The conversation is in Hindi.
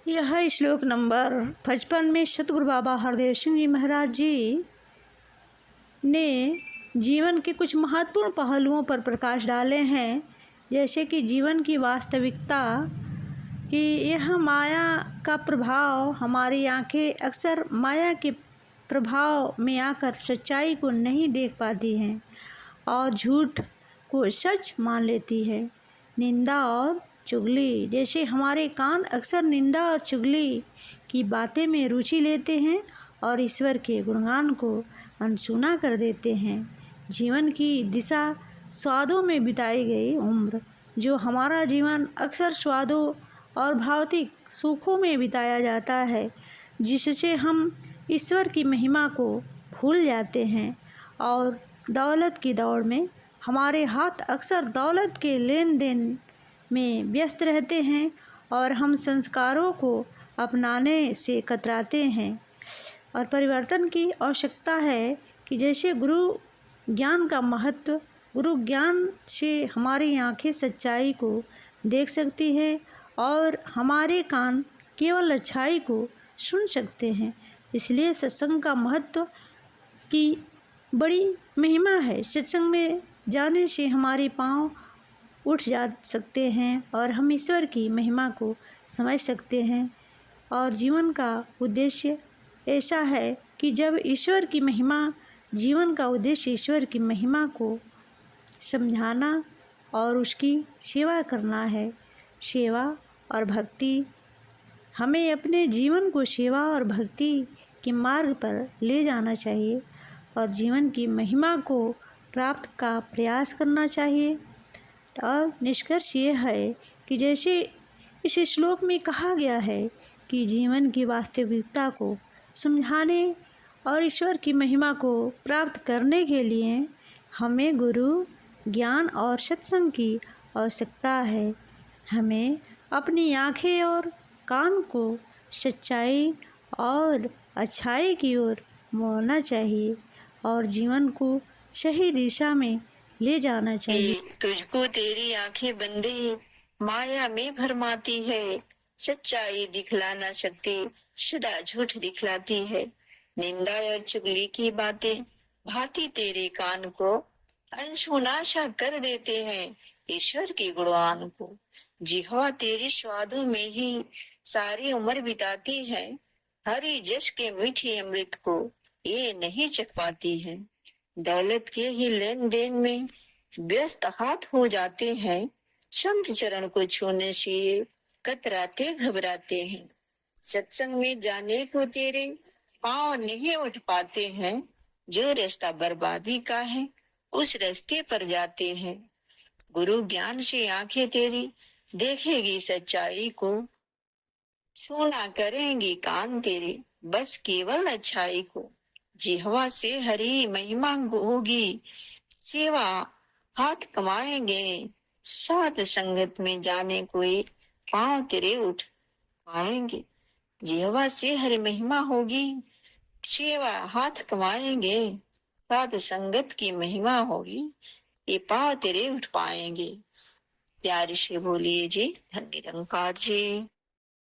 यह श्लोक नंबर 55 में सतगुरु बाबा हरदेव सिंह जी महाराज जी ने जीवन के कुछ महत्वपूर्ण पहलुओं पर प्रकाश डाले हैं, जैसे कि जीवन की वास्तविकता कि यह माया का प्रभाव, हमारी आंखें अक्सर माया के प्रभाव में आकर सच्चाई को नहीं देख पाती हैं और झूठ को सच मान लेती है। निंदा और चुगली, जैसे हमारे कान अक्सर निंदा और चुगली की बातें में रुचि लेते हैं और ईश्वर के गुणगान को अनसुना कर देते हैं। जीवन की दिशा स्वादों में बिताई गई उम्र, जो हमारा जीवन अक्सर स्वादों और भौतिक सुखों में बिताया जाता है, जिससे हम ईश्वर की महिमा को भूल जाते हैं और दौलत की दौड़ में हमारे हाथ अक्सर दौलत के लेन देन में व्यस्त रहते हैं और हम संस्कारों को अपनाने से कतराते हैं। और परिवर्तन की आवश्यकता है कि जैसे गुरु ज्ञान का महत्व, गुरु ज्ञान से हमारी आंखें सच्चाई को देख सकती है और हमारे कान केवल अच्छाई को सुन सकते हैं। इसलिए सत्संग का महत्व की बड़ी महिमा है। सत्संग में जाने से हमारे पांव उठ जा सकते हैं और हम ईश्वर की महिमा को समझ सकते हैं। और जीवन का उद्देश्य ऐसा है कि जब ईश्वर की महिमा, जीवन का उद्देश्य ईश्वर की महिमा को समझाना और उसकी सेवा करना है। सेवा और भक्ति, हमें अपने जीवन को सेवा और भक्ति के मार्ग पर ले जाना चाहिए और जीवन की महिमा को प्राप्त का प्रयास करना चाहिए। और निष्कर्ष ये है कि जैसे इस श्लोक में कहा गया है कि जीवन की वास्तविकता को समझाने और ईश्वर की महिमा को प्राप्त करने के लिए हमें गुरु ज्ञान और सत्संग की आवश्यकता है। हमें अपनी आँखें और कान को सच्चाई और अच्छाई की ओर मोड़ना चाहिए और जीवन को सही दिशा में ले जाना चाहिए। तुझको तेरी आंखें बंदी माया में भरमाती है, सच्चाई दिखला ना सकती, सदा झूठ दिखलाती है। निंदा और चुगली की बातें भांति तेरे कान को अनसुना सा कर देते हैं ईश्वर के गुणगान को। जिह्वा तेरी स्वादों में ही सारी उम्र बिताती है, हरि जस के मीठे अमृत को ये नहीं चख पाती है। दौलत के ही लेन देन में व्यस्त हाथ हो जाते हैं, संत चरण को छूने से ये कतराते घबराते हैं। सत्संग में जाने को तेरे पांव नहीं उठ पाते हैं, जो रास्ता बर्बादी का है उस रास्ते पर जाते हैं। गुरु ज्ञान से आंखें तेरी देखेगी सच्चाई को, सुना करेंगी कान तेरे बस केवल अच्छाई को। जिह्वा से हरि महिमा होगी, सेवा हाथ कमाएंगे, साथ संगत में जाने कोई पांव तेरे उठ पाएंगे। जिह्वा से हरि महिमा होगी, सेवा हाथ कमाएंगे, साथ संगत की महिमा होगी, ये पांव तेरे उठ पाएंगे। प्यार से बोलिए जी, धन निरंकार जी।